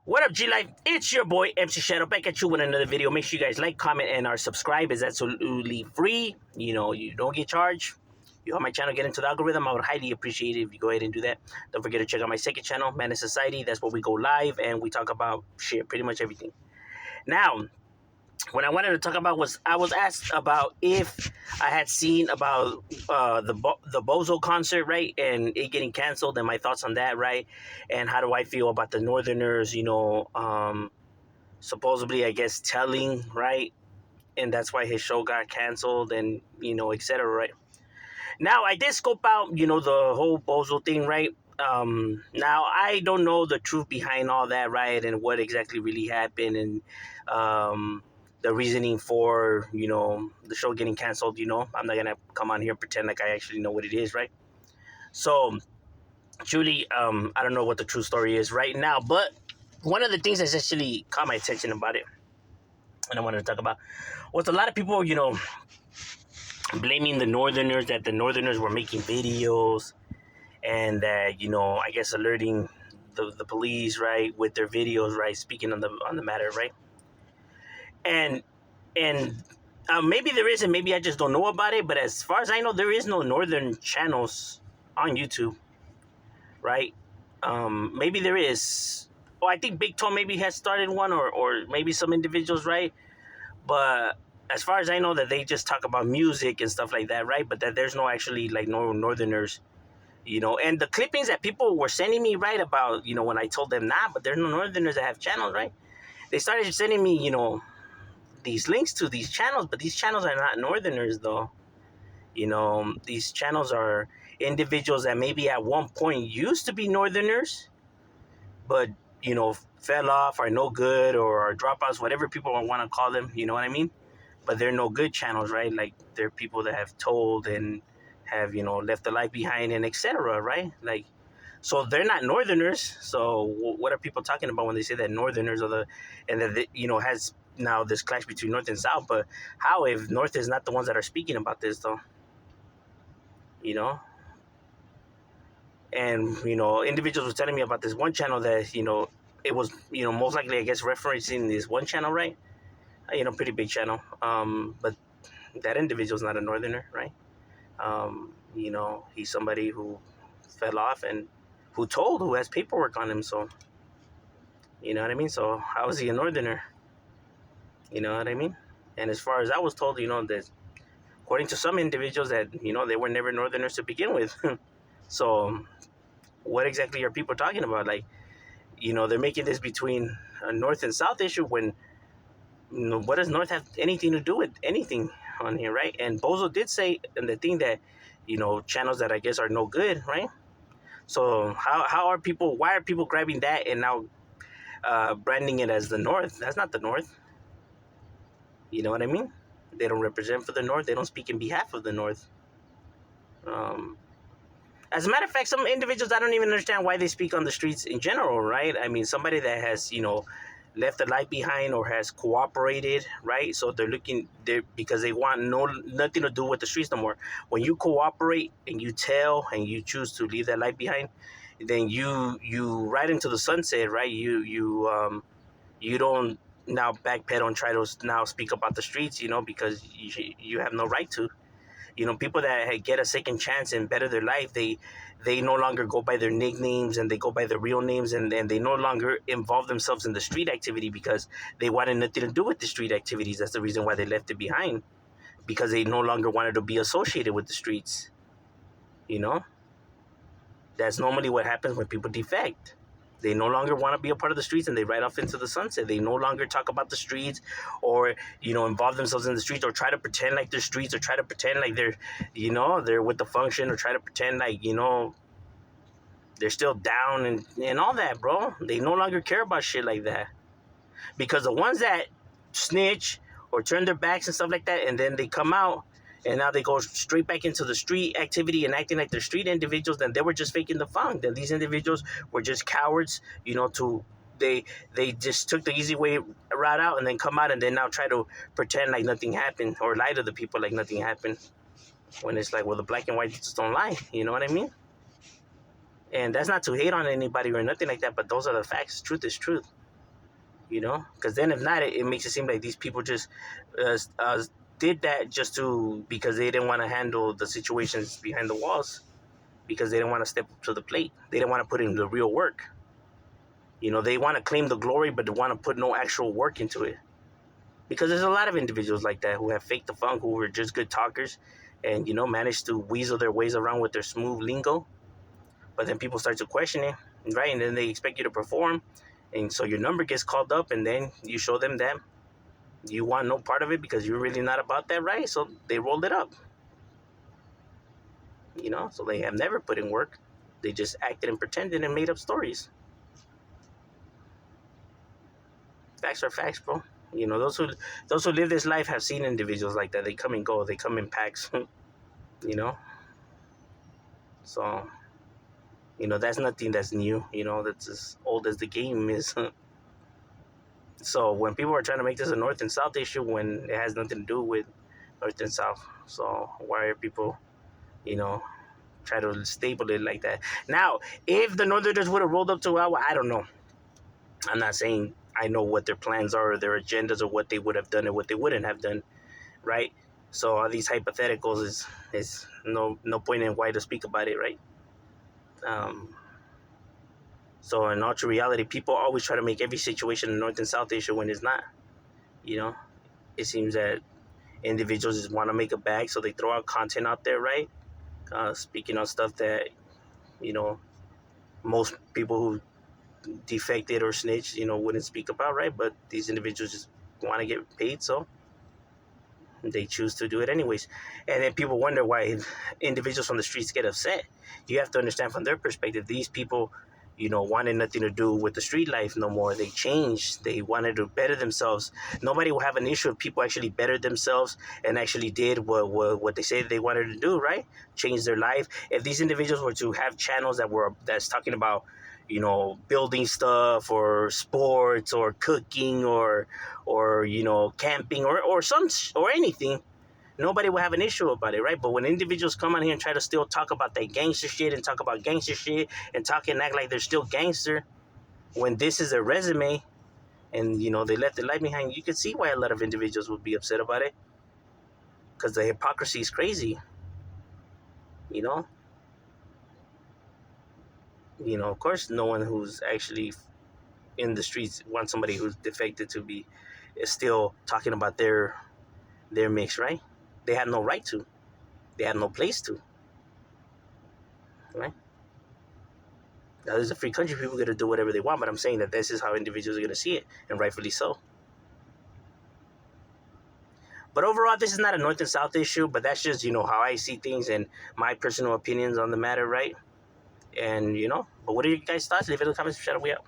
What up, G Life? It's your boy MC Shadow back at you with another video. Make sure you guys like, comment, and subscribe. Is absolutely free. You know, you don't get charged. You help my channel get into the algorithm. I would highly appreciate it if you go ahead and do that. Don't forget to check out my second channel, Man in Society. That's where we go live and we talk about shit, pretty much everything. Now, what I wanted to talk about was I was asked about if I had seen about the Bozo concert, right, and it getting canceled, and my thoughts on that, right, and how do I feel about the Northerners, supposedly, I guess, telling, right, and that's why his show got canceled, and etc. Right. Now I did scope out, the whole Bozo thing, right. Now I don't know the truth behind all that, right, and what exactly really happened, and the reasoning for the show getting canceled. I'm not gonna come on here and pretend like I actually know what it is, right? So truly, I don't know what the true story is right now, but one of the things that's actually caught my attention about it, and I wanted to talk about, was a lot of people blaming the Northerners, that the Northerners were making videos and that I guess alerting the police, right, with their videos, right, speaking on the matter, right. And maybe there is, and maybe I just don't know about it. But as far as I know, there is no Northern channels on YouTube, right? Maybe there is. Well, I think Big Toe maybe has started one, or maybe some individuals, right? But as far as I know, that they just talk about music and stuff like that, right? But that there's no actually like no Northerners, And the clippings that people were sending me, right, about when I told them but there's no Northerners that have channels, right? They started sending me, these links to these channels, but these channels are not Northerners, though. These channels are individuals that maybe at one point used to be Northerners, but fell off, are no good, or are dropouts, whatever people want to call them. You know what I mean? But they're no good channels, right? Like they're people that have told and have left the life behind and etc. Right? Like, so they're not Northerners. So what are people talking about when they say that Northerners are and that has now this clash between North and South? But how, if North is not the ones that are speaking about this, though? And individuals were telling me about this one channel that it was most likely, I guess, referencing this one channel, right? Pretty big channel. But that individual's not a Northerner, right? He's somebody who fell off and who has paperwork on him. So you know what I mean? So how is he a Northerner? You know what I mean? And as far as I was told, that according to some individuals that, they were never Northerners to begin with. So what exactly are people talking about? Like, they're making this between a North and South issue when, what does North have anything to do with anything on here, right? And Bozo did say in the thing that, channels that I guess are no good, right? So why are people grabbing that and now branding it as the North? That's not the North. You know what I mean? They don't represent for the North. They don't speak in behalf of the North. As a matter of fact, some individuals, I don't even understand why they speak on the streets in general, right? I mean, somebody that has, left a life behind or has cooperated, right? So they're looking there because they want nothing to do with the streets no more. When you cooperate and you tell and you choose to leave that life behind, then you ride into the sunset, right? You don't now backpedal and try to now speak about the streets, because you have no right to. People that get a second chance and better their life, they no longer go by their nicknames and they go by their real names, and they no longer involve themselves in the street activity because they wanted nothing to do with the street activities. That's the reason why they left it behind, because they no longer wanted to be associated with the streets. That's normally what happens when people defect. They no longer want to be a part of the streets and they ride off into the sunset. They no longer talk about the streets or, involve themselves in the streets or try to pretend like they're streets or try to pretend like they're with the function or try to pretend like, they're still down and all that, bro. They no longer care about shit like that. Because the ones that snitch or turn their backs and stuff like that, and then they come out and now they go straight back into the street activity and acting like they're street individuals, then they were just faking the funk. Then these individuals were just cowards, they just took the easy way route out and then come out and then now try to pretend like nothing happened or lie to the people like nothing happened. When it's like, well, the black and white just don't lie. You know what I mean? And that's not to hate on anybody or nothing like that, but those are the facts. Truth is truth. Because then if not, it makes it seem like these people just uh, uh, did that just because they didn't want to handle the situations behind the walls, because they didn't want to step up to the plate. They didn't want to put in the real work. They want to claim the glory, but they want to put no actual work into it. Because there's a lot of individuals like that who have faked the funk, who were just good talkers, and managed to weasel their ways around with their smooth lingo. But then people start to question it, right? And then they expect you to perform, and so your number gets called up, and then you show them that you want no part of it because you're really not about that, right? So they rolled it up, So they have never put in work. They just acted and pretended and made up stories. Facts are facts, bro. Those who live this life have seen individuals like that. They come and go. They come in packs. you know. So that's nothing that's new. That's as old as the game is. So when people are trying to make this a North and South issue, when it has nothing to do with North and South, so why are people, try to staple it like that? Now, if the Northerners would have rolled up to Iowa, I don't know. I'm not saying I know what their plans are or their agendas or what they would have done and what they wouldn't have done, right? So all these hypotheticals is no point in why to speak about it, right? So in all true reality, people always try to make every situation a North and South issue when it's not. It seems that individuals just want to make a bag, so they throw out content out there, right? Speaking on stuff that you know most people who defected or snitched, wouldn't speak about, right? But these individuals just want to get paid, so they choose to do it anyways. And then people wonder why individuals from the streets get upset. You have to understand from their perspective, these people, wanted nothing to do with the street life no more. They changed. They wanted to better themselves. Nobody will have an issue if people actually bettered themselves and actually did what they say they wanted to do, right? Change their life. If these individuals were to have channels that's talking about, building stuff or sports or cooking or camping or anything, nobody will have an issue about it, right? But when individuals come on here and try to still talk about that gangster shit and talk about gangster shit and talk and act like they're still gangster, when this is a resume and they left their life behind, you can see why a lot of individuals would be upset about it, because the hypocrisy is crazy. you know of course no one who's actually in the streets wants somebody who's defected to be still talking about their mix, right? They have no right to. They have no place to, right? Now, this is a free country. People are going to do whatever they want, but I'm saying that this is how individuals are going to see it, and rightfully so. But overall, this is not a North and South issue, but that's just, how I see things and my personal opinions on the matter, right? And, but what are your guys' thoughts? Leave it in the comments. Shout out, we out.